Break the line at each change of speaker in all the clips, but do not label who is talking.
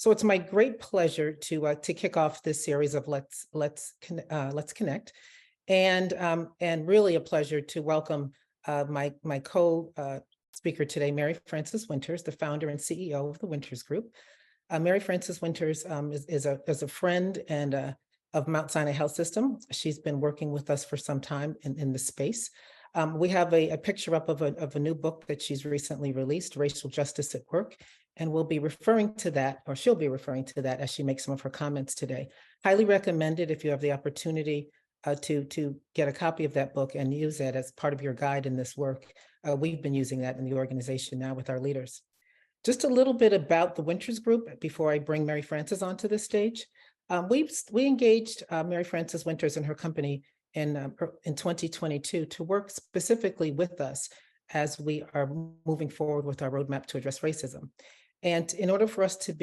So it's my great pleasure to kick off this series of Let's Connect, and really a pleasure to welcome my co speaker today, Mary Frances Winters, the founder and CEO of the Winters Group. Mary Frances Winters is a friend and of Mount Sinai Health System. She's been working with us for some time in this space. We have a picture up of a new book that she's recently released, Racial Justice at Work, and we'll be referring to that, or she'll be referring to that as she makes some of her comments today. Highly recommended if you have the opportunity to get a copy of that book and use that as part of your guide in this work. We've been using that in the organization now with our leaders. Just a little bit about the Winters Group before I bring Mary Frances onto the stage. We engaged Mary Frances Winters and her company in 2022 to work specifically with us as we are moving forward with our roadmap to address racism. And in order for us to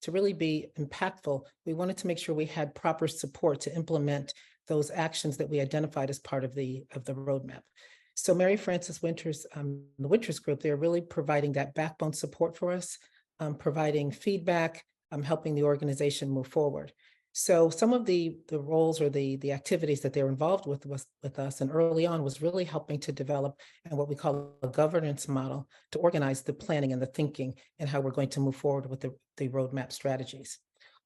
really be impactful, we wanted to make sure we had proper support to implement those actions that we identified as part of the roadmap. So Mary Frances Winters, the Winters Group, they're really providing that backbone support for us, providing feedback, helping the organization move forward. So some of the roles or the activities that they're involved with us and early on was really helping to develop and what we call a governance model to organize the planning and the thinking and how we're going to move forward with the roadmap strategies.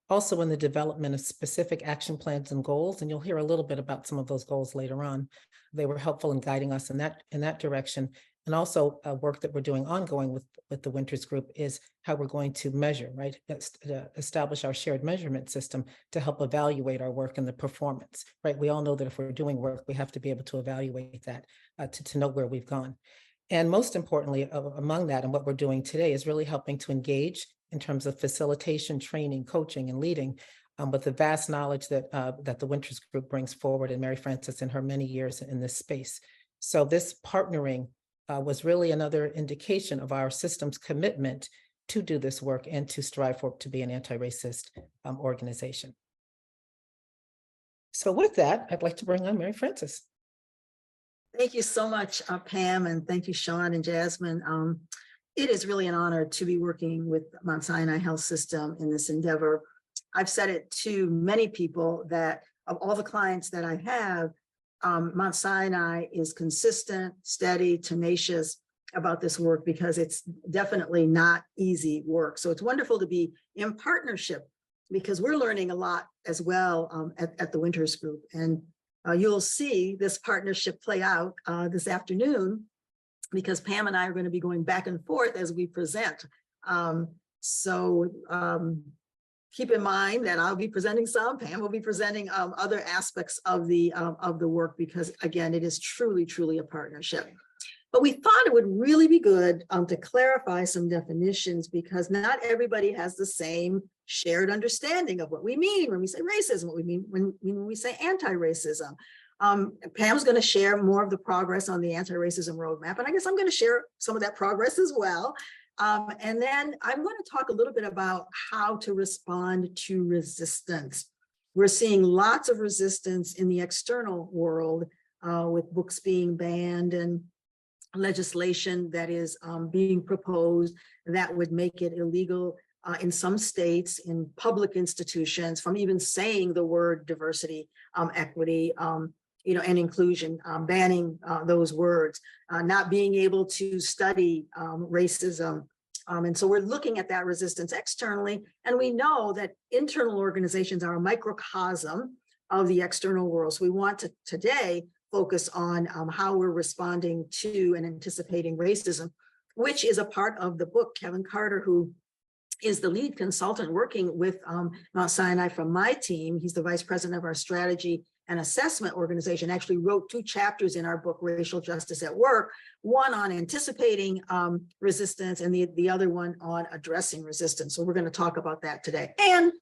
Also in the development of specific action plans and goals, and you'll hear a little bit about some of those goals later on. They were helpful in guiding us in that direction. And also work that we're doing ongoing with the Winters Group is how we're going to measure, right? Establish our shared measurement system to help evaluate our work and the performance, right? We all know that if we're doing work, we have to be able to evaluate that to know where we've gone. And most importantly, among that and what we're doing today is really helping to engage in terms of facilitation, training, coaching, and leading with the vast knowledge that the Winters Group brings forward, and Mary Frances in her many years in this space. So this partnering was really another indication of our system's commitment to do this work and to strive to be an anti-racist organization. So with that, I'd like to bring on Mary Frances.
Thank you so much, Pam, and thank you, Sean and Jasmine. It is really an honor to be working with Mount Sinai Health System in this endeavor. I've said it to many people that of all the clients that I have, Mount Sinai is consistent, steady, tenacious about this work because it's definitely not easy work. So it's wonderful to be in partnership because we're learning a lot as well at the Winters Group. And you'll see this partnership play out this afternoon because Pam and I are going to be going back and forth as we present. Keep in mind that I'll be presenting some, Pam will be presenting other aspects of the work because again, it is truly, truly a partnership. But we thought it would really be good to clarify some definitions because not everybody has the same shared understanding of what we mean when we say racism, what we mean when we say anti-racism. Pam's going to share more of the progress on the anti-racism roadmap, and I guess I'm going to share some of that progress as well. And then I'm going to talk a little bit about how to respond to resistance. We're seeing lots of resistance in the external world with books being banned and legislation that is being proposed that would make it illegal in some states in public institutions from even saying the word diversity, equity, and inclusion, banning those words, not being able to study racism. And so we're looking at that resistance externally, and we know that internal organizations are a microcosm of the external world. So we want to today focus on how we're responding to and anticipating racism, which is a part of the book. Kevin Carter, who is the lead consultant working with Mount Sinai from my team, he's the vice president of our strategy and assessment organization, actually wrote 2 chapters in our book, Racial Justice at Work, one on anticipating resistance and the other one on addressing resistance. So we're going to talk about that today. And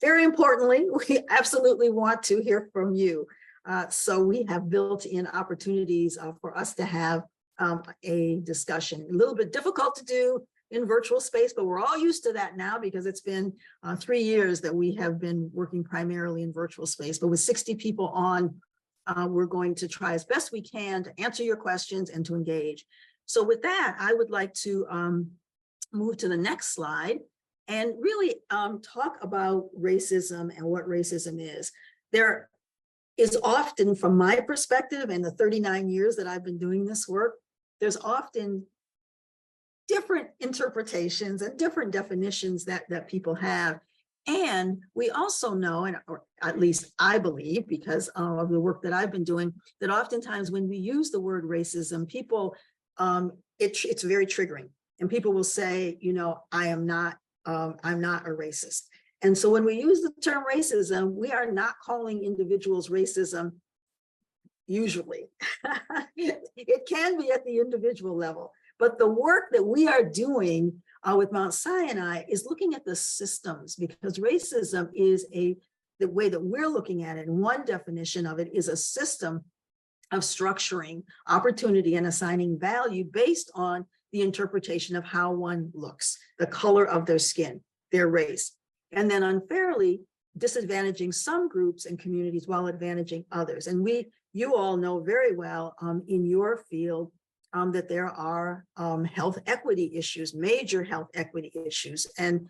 very importantly, we absolutely want to hear from you. So we have built in opportunities for us to have a discussion. A little bit difficult to do in virtual space, but we're all used to that now because it's been 3 years that we have been working primarily in virtual space. But with 60 people on, we're going to try as best we can to answer your questions and to engage. So with that, I would like to move to the next slide. and really talk about racism and what racism is. There is often, from my perspective, and the 39 years that I've been doing this work, there's often different interpretations and different definitions that people have. And we also know, and or at least I believe, because of the work that I've been doing, that oftentimes when we use the word racism, people, it's very triggering. And people will say, you know, I'm not a racist. And so when we use the term racism, we are not calling individuals racism usually. It can be at the individual level. But the work that we are doing with Mount Sinai is looking at the systems, because racism is the way that we're looking at it. And one definition of it is a system of structuring opportunity and assigning value based on the interpretation of how one looks, the color of their skin, their race, and then unfairly disadvantaging some groups and communities while advantaging others. And you all know very well in your field that there are health equity issues, major health equity issues. And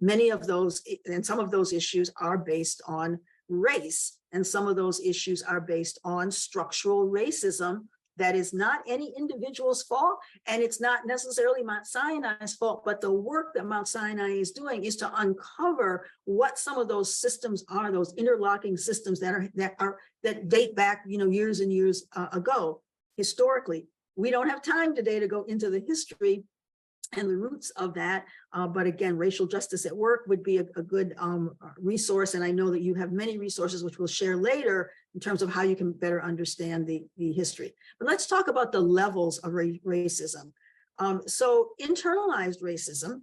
many of those, and some of those issues are based on race. And some of those issues are based on structural racism that is not any individual's fault. And it's not necessarily Mount Sinai's fault, but the work that Mount Sinai is doing is to uncover what some of those systems are, those interlocking systems that date back, you know, years and years ago, historically. We don't have time today to go into the history and the roots of that. But again, Racial Justice at Work would be a good resource. And I know that you have many resources, which we'll share later in terms of how you can better understand the history. But let's talk about the levels of racism. So internalized racism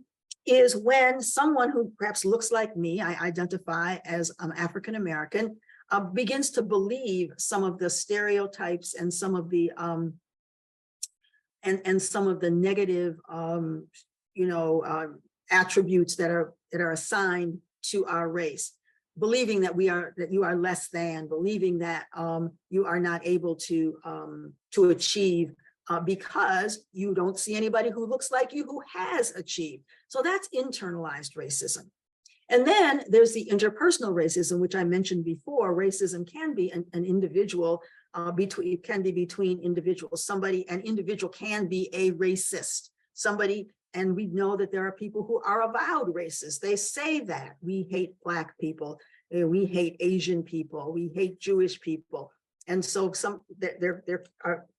is when someone who perhaps looks like me, I identify as African-American, begins to believe some of the stereotypes and some of the and some of the negative, attributes that are assigned to our race, believing that you are less than, believing that you are not able to achieve because you don't see anybody who looks like you who has achieved. So that's internalized racism. And then there's the interpersonal racism, which I mentioned before. Racism can be an individual. It can be between individuals. An individual can be a racist. And we know that there are people who are avowed racists. They say that we hate Black people, we hate Asian people, we hate Jewish people, and so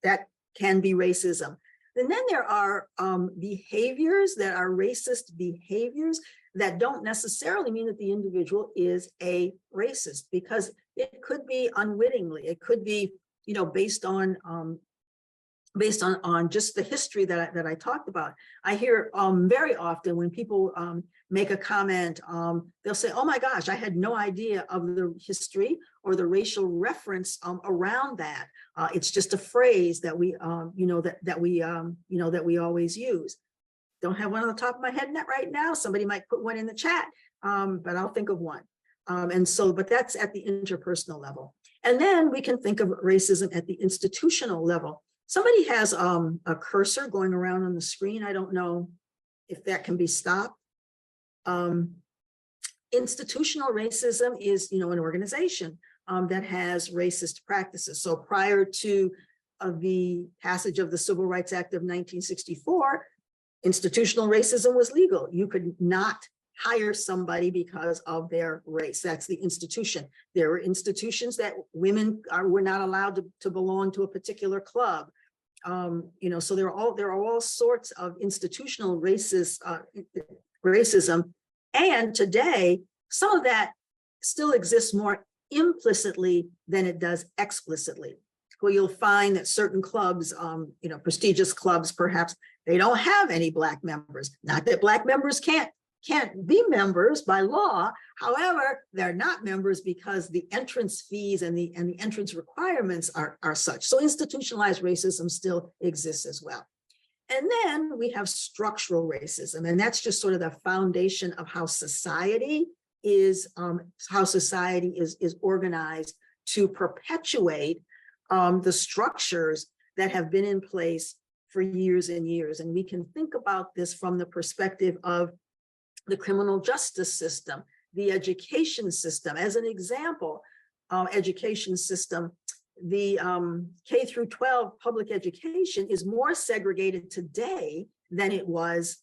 that can be racism. And then there are behaviors that are racist behaviors that don't necessarily mean that the individual is a racist, because it could be unwittingly, it could be, based on just the history that I talked about. I hear very often when people make a comment, they'll say, "Oh my gosh, I had no idea of the history or the racial reference around that. It's just a phrase that we, that we always use." Don't have one on the top of my head right now. Somebody might put one in the chat, but I'll think of one. But that's at the interpersonal level. And then we can think of racism at the institutional level. Somebody has a cursor going around on the screen. I don't know if that can be stopped. Institutional racism is, an organization that has racist practices. So prior to the passage of the Civil Rights Act of 1964, institutional racism was legal. You could not hire somebody because of their race. That's the institution. There were institutions that women were not allowed to belong to a particular club. So there are all sorts of institutional racism. And today, some of that still exists more implicitly than it does explicitly. Well, you'll find that certain clubs, prestigious clubs, perhaps, they don't have any Black members. Not that Black members can't be members by law. However, they're not members because the entrance fees and the entrance requirements are such. So institutionalized racism still exists as well. And then we have structural racism, and that's just sort of the foundation of how society is organized to perpetuate the structures that have been in place for years and years. And we can think about this from the perspective of the criminal justice system, the education system. As an example, education system, the K through 12 public education is more segregated today than it was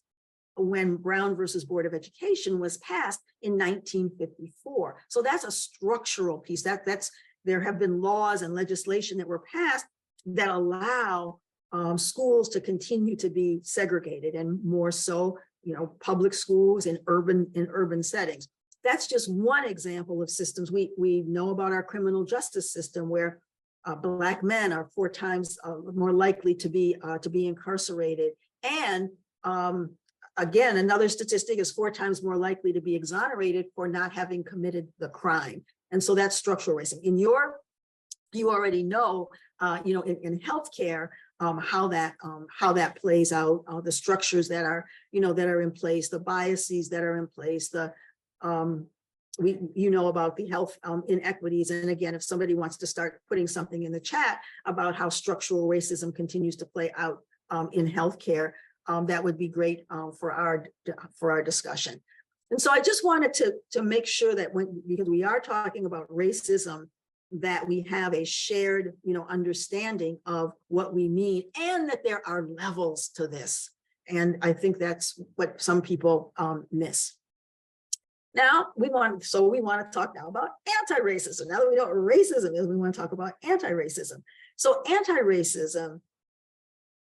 when Brown versus Board of Education was passed in 1954. So that's a structural piece. There have been laws and legislation that were passed that allow schools to continue to be segregated, and more so, public schools in urban settings. That's just one example of systems. We know about our criminal justice system, where Black men are 4 times more likely to be incarcerated, and again, another statistic is 4 times more likely to be exonerated for not having committed the crime. And so that's structural racism. You already know, in healthcare, how that plays out, the structures that are in place, the biases that are in place, about the health inequities. And again, if somebody wants to start putting something in the chat about how structural racism continues to play out in healthcare, that would be great for our discussion. And so I just wanted to make sure that because we are talking about racism, that we have a shared, understanding of what we mean, and that there are levels to this. And I think that's what some people miss. Now we want to talk now about anti-racism. Now that we know what racism is, we want to talk about anti-racism. So anti-racism,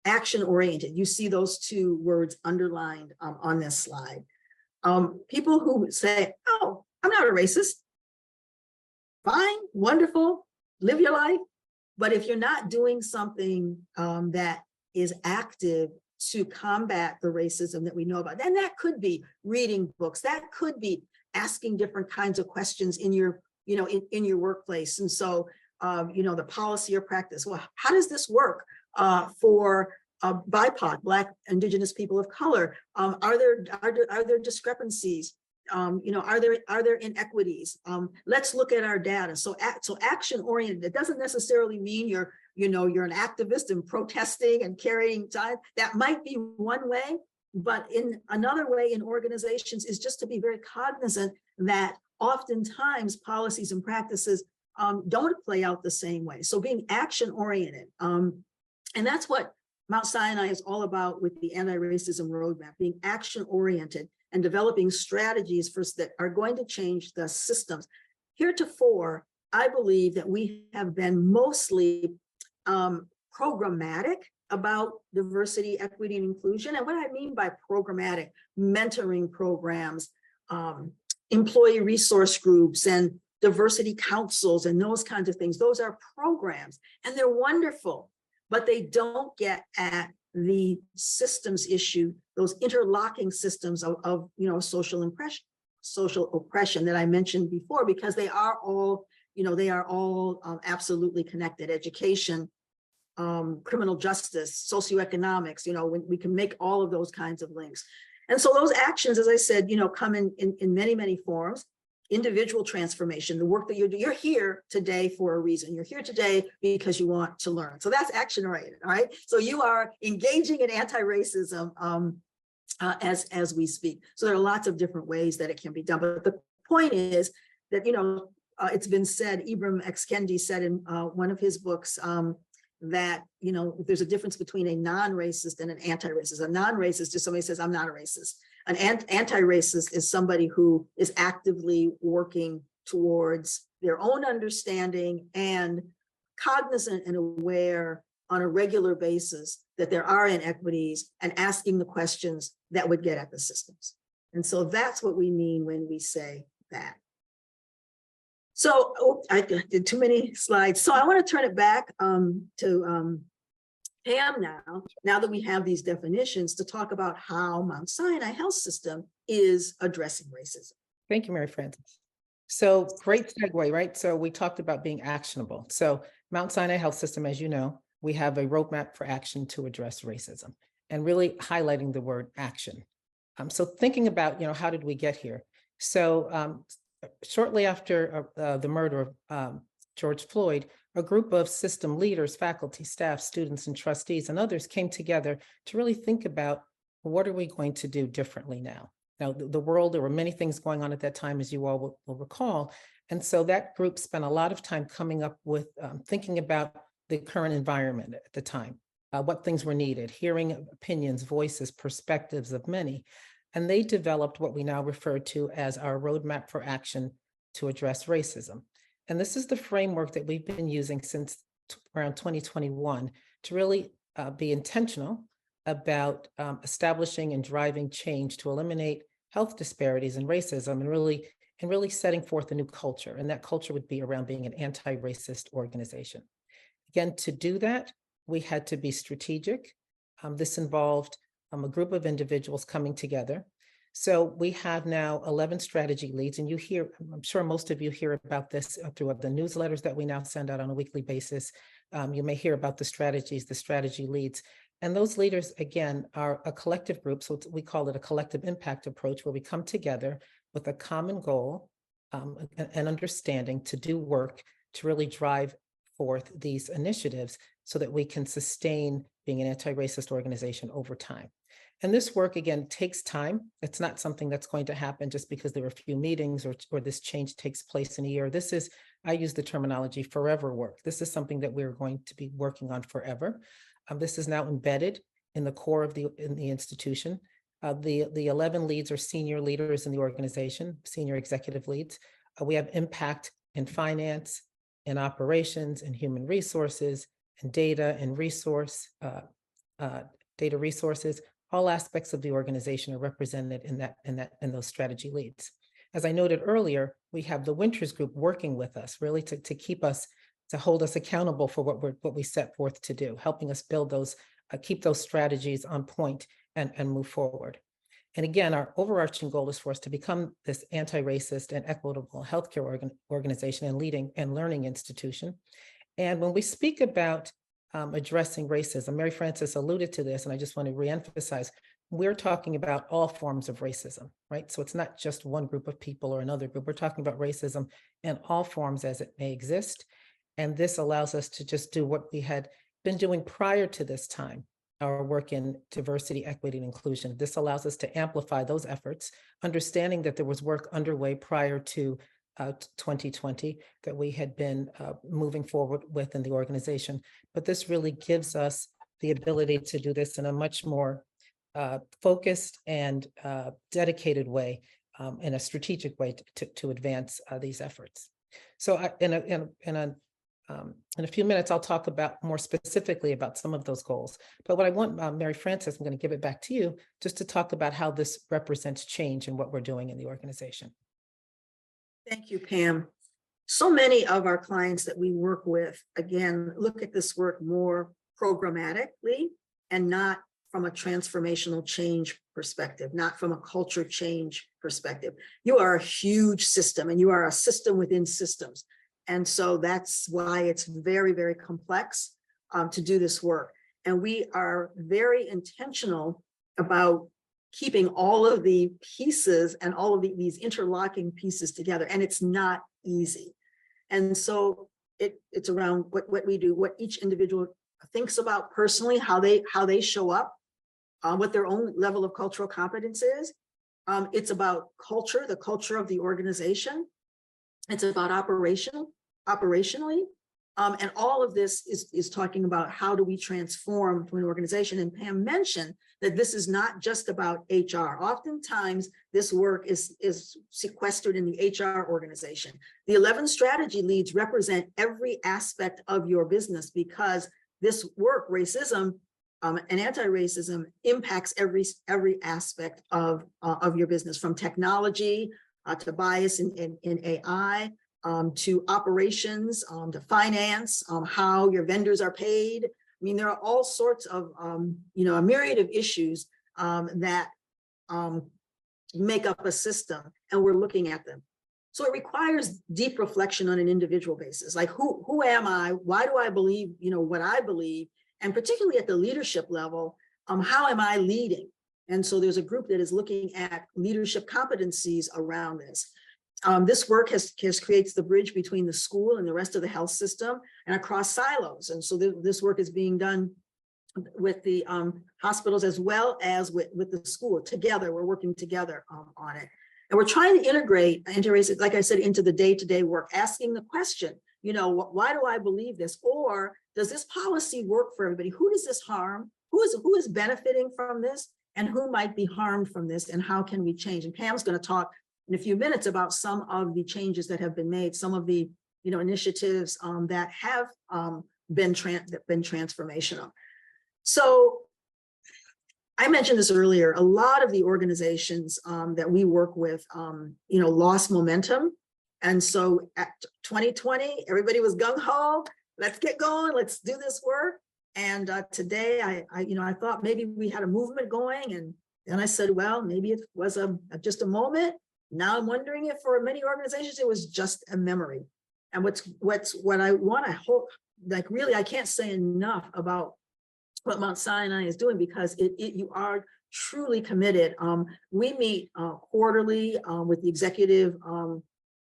action-oriented. You see those 2 words underlined on this slide. People who say, "Oh, I'm not a racist." Fine, wonderful, live your life. But if you're not doing something that is active to combat the racism that we know about, then that could be reading books, that could be asking different kinds of questions in your, in your workplace. And so, the policy or practice, well, how does this work for BIPOC, Black, Indigenous people of color? Are there discrepancies? Are there inequities? Let's look at our data. So action oriented. It doesn't necessarily mean you're an activist and protesting and carrying time. That might be one way, but in another way in organizations is just to be very cognizant that oftentimes policies and practices don't play out the same way. So being action oriented, and that's what Mount Sinai is all about with the anti-racism roadmap, being action oriented and developing strategies that are going to change the systems. Heretofore, I believe that we have been mostly programmatic about diversity, equity, and inclusion. And what I mean by programmatic, mentoring programs, employee resource groups, and diversity councils, and those kinds of things. Those are programs, and they're wonderful, but they don't get at the systems issue, those interlocking systems of social oppression that I mentioned before, because they are all absolutely connected. Education, criminal justice, socioeconomics, when we can make all of those kinds of links. And so those actions, as I said, come in many, many forms. Individual transformation, the work that you're here today for a reason. You're here today because you want to learn. So that's action oriented, all right? So you are engaging in anti-racism as we speak. So there are lots of different ways that it can be done. But the point is that, it's been said, Ibram X. Kendi said in one of his books that, there's a difference between a non-racist and an anti-racist. A non-racist is somebody who says, I'm not a racist. An anti-racist is somebody who is actively working towards their own understanding and cognizant and aware on a regular basis that there are inequities and asking the questions that would get at the systems. And so that's what we mean when we say that. So I did too many slides. So I want to turn it back to Pam now that we have these definitions, to talk about how Mount Sinai Health System is addressing racism.
Thank you, Mary Frances. So great segue, right? So we talked about being actionable. So Mount Sinai Health System, as you know, we have a roadmap for action to address racism, and really highlighting the word action. So thinking about, how did we get here? So shortly after the murder of George Floyd, a group of system leaders, faculty, staff, students, and trustees and others came together to really think about, what are we going to do differently now? Now, the world, there were many things going on at that time, as you all will recall. And so that group spent a lot of time coming up with thinking about the current environment at the time, what things were needed, hearing opinions, voices, perspectives of many. And they developed what we now refer to as our roadmap for action to address racism. And this is the framework that we've been using since around 2021 to really be intentional about establishing and driving change to eliminate health disparities and racism, and really setting forth a new culture. And that culture would be around being an anti-racist organization. Again, to do that, we had to be strategic. This involved a group of individuals coming together. So we have now 11 strategy leads, and you hear, I'm sure most of you hear about this through the newsletters that we now send out on a weekly basis. You may hear about the strategies, the strategy leads. And those leaders, again, are a collective group. So we call it a collective impact approach, where we come together with a common goal and understanding to do work to really drive forth these initiatives so that we can sustain being an anti-racist organization over time. And this work, again, takes time. It's not something that's going to happen just because there are a few meetings or this change takes place in a year. This is, I use the terminology forever work. This is something that we're going to be working on forever. This is now embedded in the core of the institution. The 11 leads are senior leaders in the organization, senior executive leads. We have impact in finance, in operations, in human resources, and data and data resources. All aspects of the organization are represented in those strategy leads. As I noted earlier, we have the Winters Group working with us, really to keep us, to hold us accountable for what we set forth to do, helping us build those, keep those strategies on point and move forward. And again, our overarching goal is for us to become this anti-racist and equitable healthcare organization and leading and learning institution. And when we speak about addressing racism, Mary Frances alluded to this, and I just want to reemphasize, we're talking about all forms of racism, right? So it's not just one group of people or another group. We're talking about racism in all forms as it may exist. And this allows us to just do what we had been doing prior to this time, our work in diversity, equity, and inclusion. This allows us to amplify those efforts, understanding that there was work underway prior to 2020 that we had been moving forward with in the organization. But this really gives us the ability to do this in a much more focused and dedicated way, in a strategic way to advance these efforts. So in a few minutes, I'll talk about more specifically about some of those goals. But what I want, Mary Frances, I'm going to give it back to you just to talk about how this represents change in what we're doing in the organization.
Thank you, Pam. So many of our clients that we work with, again, look at this work more programmatically and not from a transformational change perspective, not from a culture change perspective. You are a huge system, and you are a system within systems. And so that's why it's very, very complex to do this work. And we are very intentional about keeping all of the pieces and all of these interlocking pieces together. And it's not easy. And so it's around what we do, what each individual thinks about personally, how they show up, what their own level of cultural competence is. It's about culture, the culture of the organization. It's about operationally. And all of this is talking about how do we transform an organization. And Pam mentioned that this is not just about HR. Oftentimes, this work is sequestered in the HR organization. The 11 strategy leads represent every aspect of your business, because this work, racism and anti-racism, impacts every aspect of your business, from technology to bias in AI, to operations, to finance, how your vendors are paid. I mean, there are all sorts of, a myriad of issues that make up a system, and we're looking at them. So it requires deep reflection on an individual basis. Like, who am I? Why do I believe, what I believe? And particularly at the leadership level, how am I leading? And so there's a group that is looking at leadership competencies around this. This work creates the bridge between the school and the rest of the health system and across silos. And so this work is being done hospitals as well as with the school together. We're working together on it. And we're trying to integrate anti-racist, like I said, into the day-to-day work, asking the question, you know, why do I believe this? Or does this policy work for everybody? Who does this harm? Who is benefiting from this? And who might be harmed from this? And how can we change? And Pam's going to talk in a few minutes about some of the changes that have been made, some of the, you know, initiatives that have been transformational. So I mentioned this earlier, a lot of the organizations that we work with, you know, lost momentum. And so at 2020, everybody was gung-ho, let's get going, let's do this work. And today, I thought maybe we had a movement going, and then I said, well, maybe it was just a moment. Now I'm wondering if for many organizations, it was just a memory. And what I want to hope, like really, I can't say enough about what Mount Sinai is doing, because you are truly committed. We meet quarterly with the executive,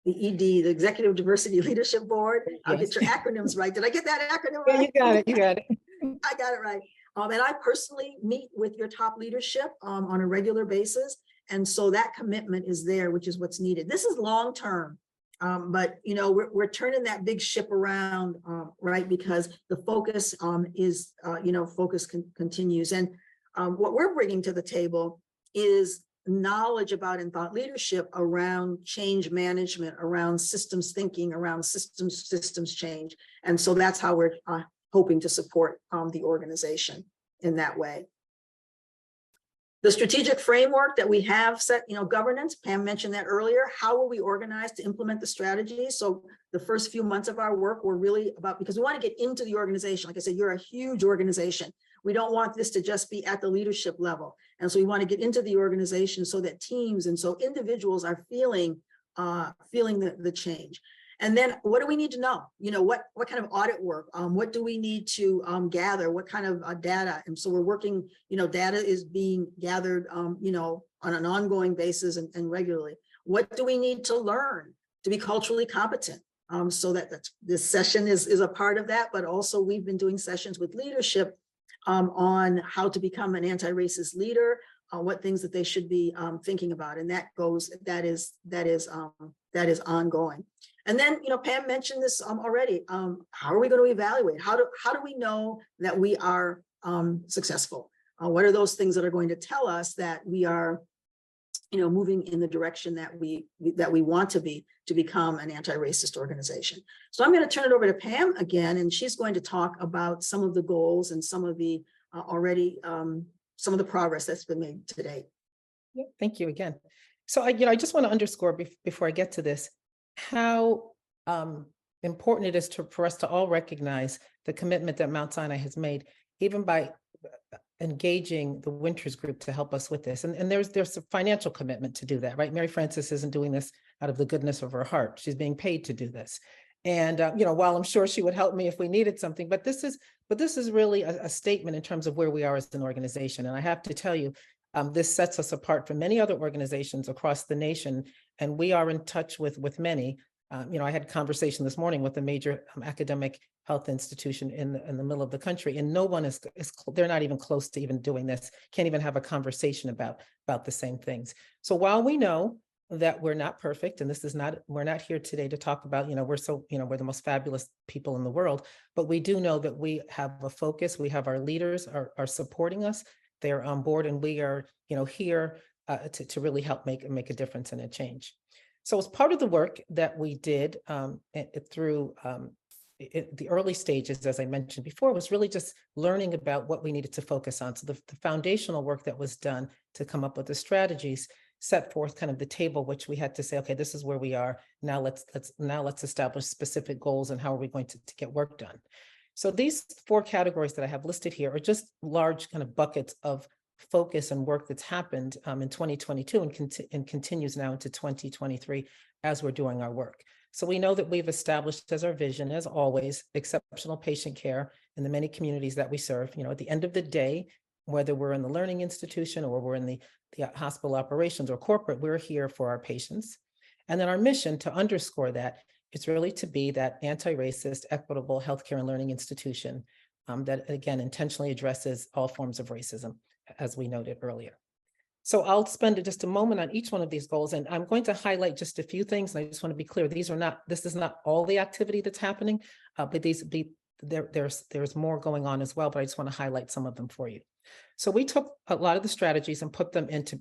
the ED, the Executive Diversity Leadership Board. I'll get your acronyms right. Did I get that acronym right?
Yeah, you got it. You got it.
I got it right. And I personally meet with your top leadership on a regular basis. And so that commitment is there, which is what's needed. This is long term. But you know, we're turning that big ship around, right? Because the focus is, you know, focus continues. And what we're bringing to the table is knowledge about and thought leadership around change management, around systems thinking, around systems change. And so that's how we're hoping to support the organization in that way. The strategic framework that we have set, you know, governance, Pam mentioned that earlier. How will we organize to implement the strategy? So the first few months of our work were really about, because we want to get into the organization. Like I said, you're a huge organization. We don't want this to just be at the leadership level. And so we want to get into the organization so that teams and so individuals are feeling the change. And then what do we need to know? You know, what kind of audit work? What do we need to gather? What kind of data? And so we're working, you know, data is being gathered, you know, on an ongoing basis and regularly. What do we need to learn to be culturally competent? So this session is a part of that, but also we've been doing sessions with leadership on how to become an anti-racist leader, what things that they should be thinking about. And that is ongoing. And then, you know, Pam mentioned this already. How are we going to evaluate? How do we know that we are successful? What are those things that are going to tell us that we are, you know, moving in the direction that we want to be to become an anti-racist organization? So I'm going to turn it over to Pam again, and she's going to talk about some of the goals and some of the some of the progress that's been made today.
Yeah, thank you again. So I just want to underscore before I get to this, how important it is for us to all recognize the commitment that Mount Sinai has made, even by engaging the Winters Group to help us with this. And there's a financial commitment to do that, right? Mary Frances isn't doing this out of the goodness of her heart. She's being paid to do this. And you know, while I'm sure she would help me if we needed something, but this is really a statement in terms of where we are as an organization. And I have to tell you, this sets us apart from many other organizations across the nation, and we are in touch with many. You know, I had a conversation this morning with a major academic health institution in the middle of the country, and no one is they're not even close to even doing this, can't even have a conversation about the same things. So while we know that we're not perfect, and we're not here today to talk about, you know, we're the most fabulous people in the world, but we do know that we have a focus, we have our leaders are supporting us, they're on board, and we are, you know, here to really help make a difference and a change. So as part of the work that we did through the early stages, as I mentioned before, was really just learning about what we needed to focus on. So the foundational work that was done to come up with the strategies set forth kind of the table, which we had to say, okay, this is where we are. Now let's establish specific goals and how are we going to get work done. So these 4 categories that I have listed here are just large kind of buckets of focus and work that's happened in 2022 and continues now into 2023 as we're doing our work. So we know that we've established as our vision, as always, exceptional patient care in the many communities that we serve. You know, at the end of the day, whether we're in the learning institution or we're in the hospital operations or corporate, we're here for our patients. And then our mission, to underscore that, is really to be that anti-racist, equitable healthcare and learning institution that again intentionally addresses all forms of racism, as we noted earlier. So I'll spend just a moment on each one of these goals, and I'm going to highlight just a few things. And I just want to be clear: this is not all the activity that's happening, but there's more going on as well. But I just want to highlight some of them for you. So we took a lot of the strategies and put them into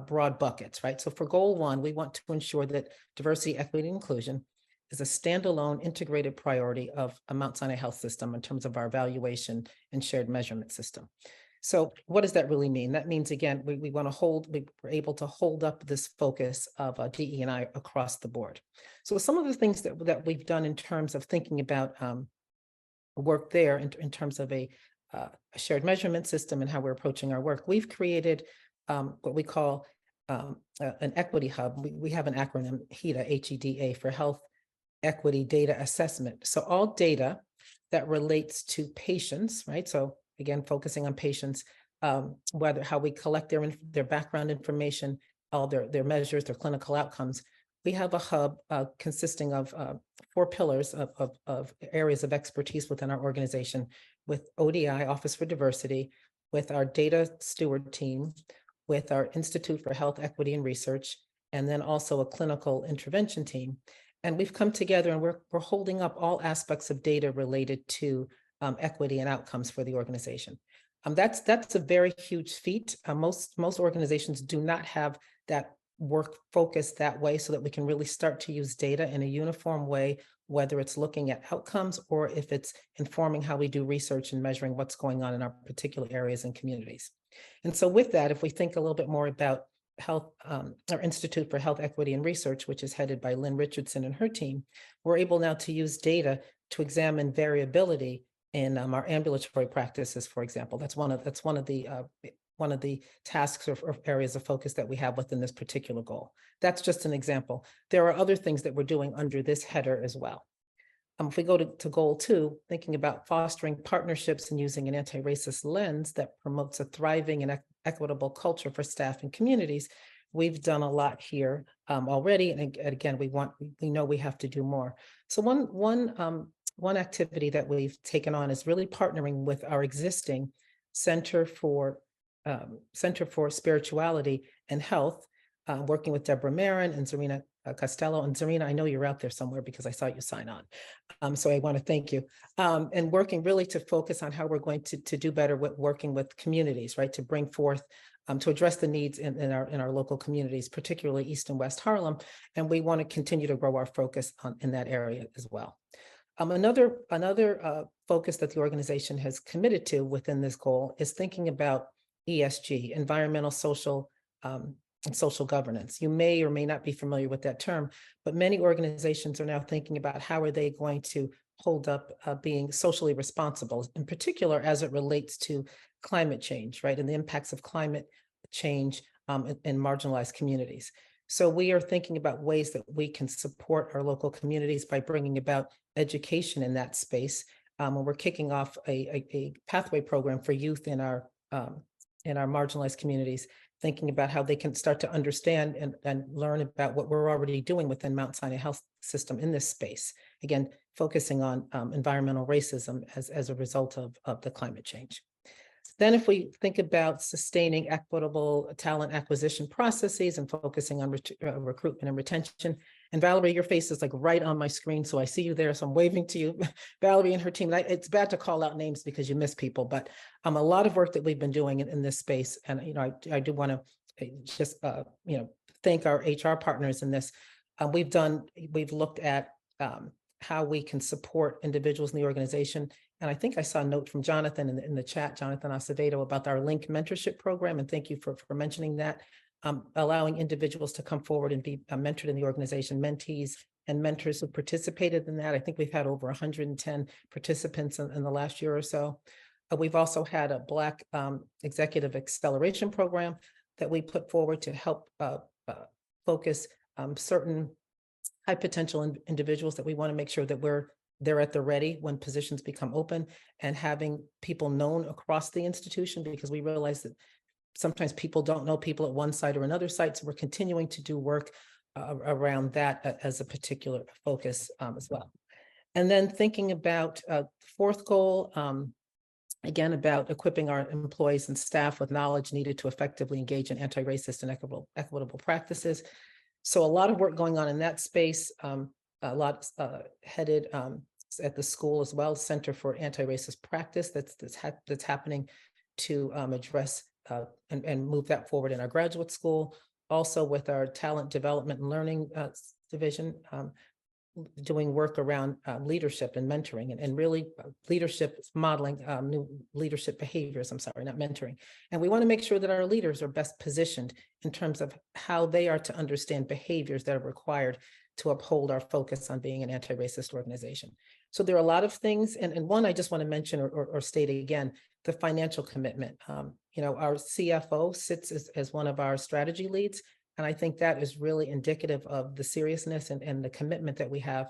broad buckets, right? So for goal 1, we want to ensure that diversity, equity, and inclusion is a standalone integrated priority of a Mount Sinai Health System in terms of our evaluation and shared measurement system. So what does that really mean? That means, again, we want to we're able to hold up this focus of DE&I across the board. So some of the things that we've done in terms of thinking about work there in terms of a shared measurement system and how we're approaching our work, we've created what we call an equity hub. We have an acronym, HEDA, H-E-D-A, for Health Equity Data Assessment. So all data that relates to patients, right? So again, focusing on patients, whether how we collect their background information, all their measures, their clinical outcomes. We have a hub consisting of 4 pillars of areas of expertise within our organization, with ODI, Office for Diversity, with our data steward team, with our Institute for Health Equity and Research, and then also a clinical intervention team. And we've come together and we're holding up all aspects of data related to equity and outcomes for the organization. That's a very huge feat. Most organizations do not have that work focused that way, so that we can really start to use data in a uniform way, whether it's looking at outcomes or if it's informing how we do research and measuring what's going on in our particular areas and communities. And so with that, if we think a little bit more about health, our Institute for Health Equity and Research, which is headed by Lynn Richardson and her team, we're able now to use data to examine variability in our ambulatory practices, for example. That's one of the tasks or areas of focus that we have within this particular goal. That's just an example. There are other things that we're doing under this header as well. If we go to goal 2, thinking about fostering partnerships and using an anti-racist lens that promotes a thriving and equitable culture for staff and communities, we've done a lot here already. And again, we know we have to do more. So one activity that we've taken on is really partnering with our existing Center for Spirituality and Health, working with Deborah Marin and Zarina Costello. And Zarina, I know you're out there somewhere because I saw you sign on. So I want to thank you. And working really to focus on how we're going to do better with working with communities, right? To bring forth, to address the needs in our local communities, particularly East and West Harlem. And we want to continue to grow our focus in that area as well. Another focus that the organization has committed to within this goal is thinking about ESG, environmental, social, and social governance. You may or may not be familiar with that term, but many organizations are now thinking about how are they going to hold up being socially responsible, in particular as it relates to climate change, right? And the impacts of climate change in marginalized communities. So we are thinking about ways that we can support our local communities by bringing about education in that space. And we're kicking off a pathway program for youth in our marginalized communities, thinking about how they can start to understand and learn about what we're already doing within Mount Sinai Health System in this space. Again, focusing on environmental racism as a result of the climate change. Then if we think about sustaining equitable talent acquisition processes and focusing on recruitment and retention. And Valerie, your face is like right on my screen, so I see you there, so I'm waving to you. Valerie and her team. It's bad to call out names because you miss people, but a lot of work that we've been doing in this space. And I do want to just thank our HR partners in this. We've looked at how we can support individuals in the organization. And I think I saw a note from Jonathan in the chat, Jonathan Acevedo, about our Link mentorship program. And thank you for mentioning that, allowing individuals to come forward and be mentored in the organization, mentees and mentors who participated in that. I think we've had over 110 participants in the last year or so. We've also had a Black executive acceleration program that we put forward to help focus certain high potential individuals that we want to make sure that they're at the ready when positions become open, and having people known across the institution, because we realize that sometimes people don't know people at one site or another site. So we're continuing to do work around that as a particular focus as well. And then thinking about fourth goal, again, about equipping our employees and staff with knowledge needed to effectively engage in anti-racist and equitable practices. So a lot of work going on in that space, a lot headed at the school as well, Center for Anti-Racist Practice that's happening to address and move that forward in our graduate school. Also with our Talent Development and Learning Division, doing work around leadership and mentoring and really leadership modeling, new leadership behaviors, I'm sorry, not mentoring. And we want to make sure that our leaders are best positioned in terms of how they are to understand behaviors that are required to uphold our focus on being an anti-racist organization. So there are a lot of things, and one I just want to mention or state again, the financial commitment. You know, our CFO sits as one of our strategy leads, and I think that is really indicative of the seriousness and the commitment that we have,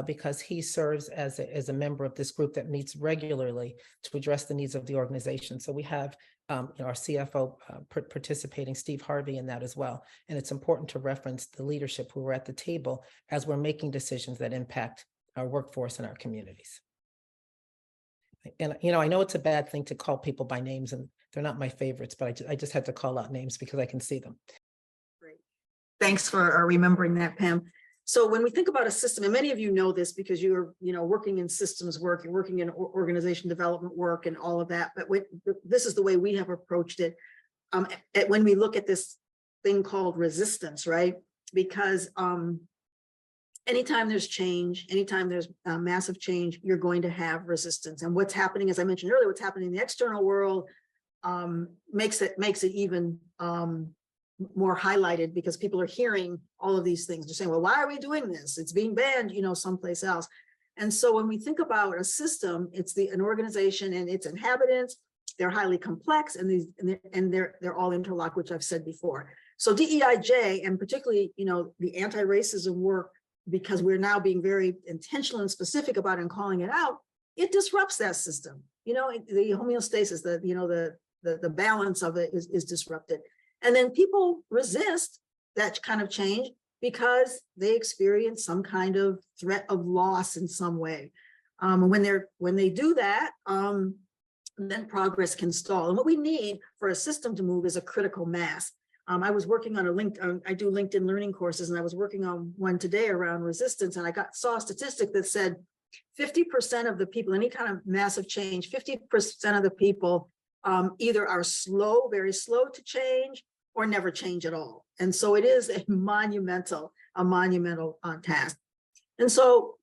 because he serves as a member of this group that meets regularly to address the needs of the organization. So we have you know, our CFO participating, Steve Harvey, in that as well. And it's important to reference the leadership who are at the table as we're making decisions that impact our workforce and our communities. And, you know, I know it's a bad thing to call people by names, and they're not my favorites, but I just had to call out names because I can see them.
Great. Thanks for remembering that, Pam. So when we think about a system, and many of you know this because you're, you know, working in systems work, you're working in organization development work and all of that, but this is the way we have approached it. When we look at this thing called resistance, right? Because anytime there's change, anytime there's massive change, you're going to have resistance. And what's happening, as I mentioned earlier, what's happening in the external world makes it even more highlighted, because people are hearing all of these things. They're saying, well, why are we doing this? It's being banned, you know, someplace else. And so when we think about a system, it's an organization and its inhabitants. They're highly complex, and they're all interlocked, which I've said before. So DEIJ, and particularly, you know, the anti-racism work, because we're now being very intentional and specific about it and calling it out, it disrupts that system. You know, the homeostasis, the balance of it is disrupted. And then people resist that kind of change because they experience some kind of threat of loss in some way. When they do that, then progress can stall. And what we need for a system to move is a critical mass. I was working on I do LinkedIn learning courses, and I was working on one today around resistance, and I saw a statistic that said 50% of the people, any kind of massive change, 50% of the people either are very slow to change, or never change at all. And so it is a monumental task. And so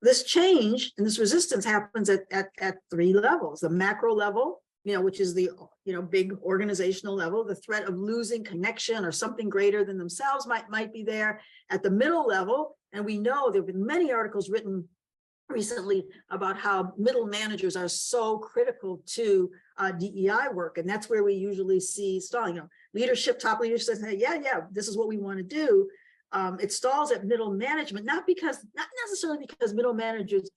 this change and this resistance happens at three levels: the macro level, you know, which is the, you know, big organizational level. The threat of losing connection or something greater than themselves might be there. At the middle level, and we know there have been many articles written recently about how middle managers are so critical to DEI work, and that's where we usually see stalling. You know, top leadership says, yeah, this is what we want to do. It stalls at middle management, not necessarily because middle managers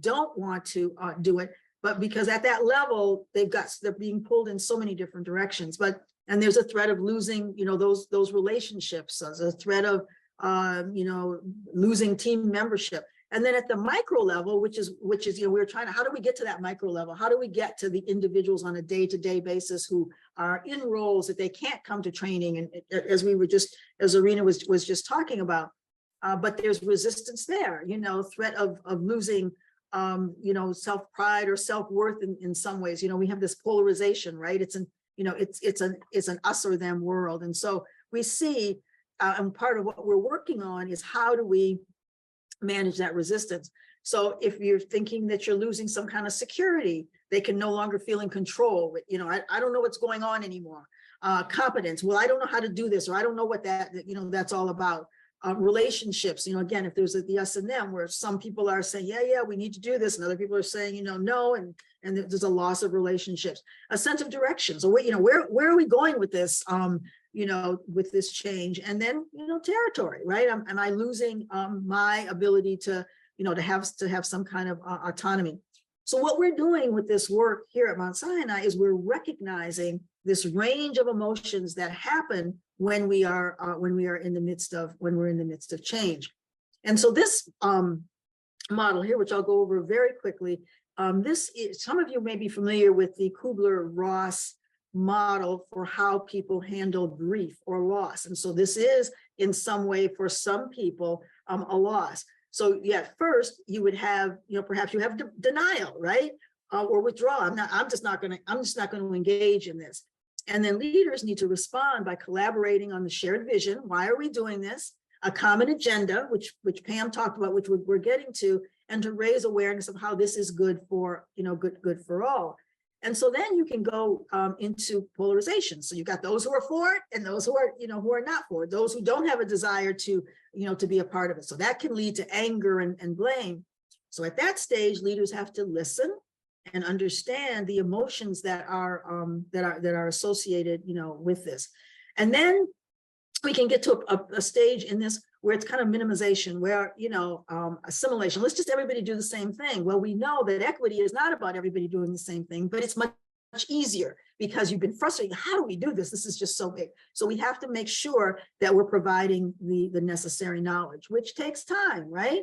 don't want to do it, but because at that level they're being pulled in so many different directions. And there's a threat of losing, you know, those relationships. There's a threat of you know, losing team membership. And then at the micro level, which is, you know, we're trying to, how do we get to that micro level? How do we get to the individuals on a day-to-day basis who are in roles that they can't come to training? And as Arena was just talking about, but there's resistance there, you know, threat of losing, you know, self-pride or self-worth in some ways. You know, we have this polarization, right? It's an us or them world. And so we see, and part of what we're working on is how do we manage that resistance. So if you're thinking that you're losing some kind of security, they can no longer feel in control. You know, I don't know what's going on anymore. Competence, well, I don't know how to do this, or I don't know what you know, that's all about. Relationships, you know, again, if there's the us and them, where some people are saying, yeah, we need to do this, and other people are saying, you know, no, and there's a loss of relationships. A sense of direction. So you know, where are we going with this? You know, with this change, and then, you know, territory, right? Am I losing my ability to, you know, to have some kind of autonomy? So what we're doing with this work here at Mount Sinai is we're recognizing this range of emotions that happen when we are in the midst of change. And so this model here, which I'll go over very quickly, some of you may be familiar with the Kubler-Ross model for how people handle grief or loss. And so this is in some way for some people a loss. So yeah, first you would have, perhaps you have denial, right? Or withdrawal. I'm just not going to engage in this. And then leaders need to respond by collaborating on the shared vision. Why are we doing this? A common agenda, which Pam talked about, which we're getting to, and to raise awareness of how this is good for, good for all. And so then you can go into polarization. So you've got those who are for it and those who are, who are not for it, those who don't have a desire to, to be a part of it. So that can lead to anger and blame. So at that stage, leaders have to listen and understand the emotions that are associated, with this. And then we can get to a stage in this where it's kind of minimization, where, assimilation. Let's just everybody do the same thing. Well, we know that equity is not about everybody doing the same thing, but it's much easier because you've been frustrated. How do we do this? This is just so big. So we have to make sure that we're providing the necessary knowledge, which takes time, right?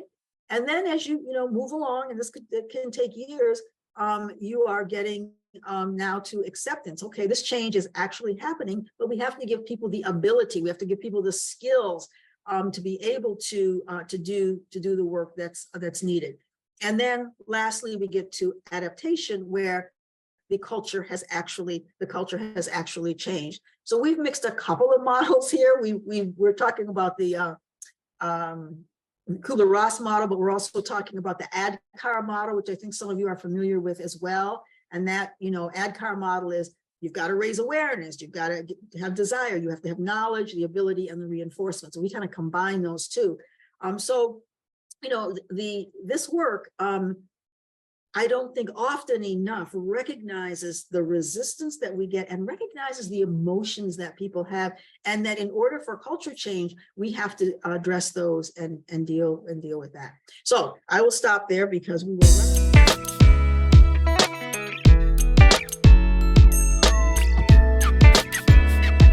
And then as you, move along, and it can take years, you are getting now to acceptance. Okay, this change is actually happening, but we have to give people the ability. We have to give people the skills to be able to do the work that's needed. And then lastly, we get to adaptation, where the culture has actually changed. So we've mixed a couple of models here. We're talking about the Kubler-Ross model, but we're also talking about the ADKAR model, which I think some of you are familiar with as well. And that, ADKAR model is, you've got to raise awareness, you've got to have desire, you have to have knowledge, the ability, and the reinforcement. So we kind of combine those two. So, this work, I don't think often enough recognizes the resistance that we get and recognizes the emotions that people have, and that in order for culture change, we have to address those and deal with that. So I will stop there because we will run.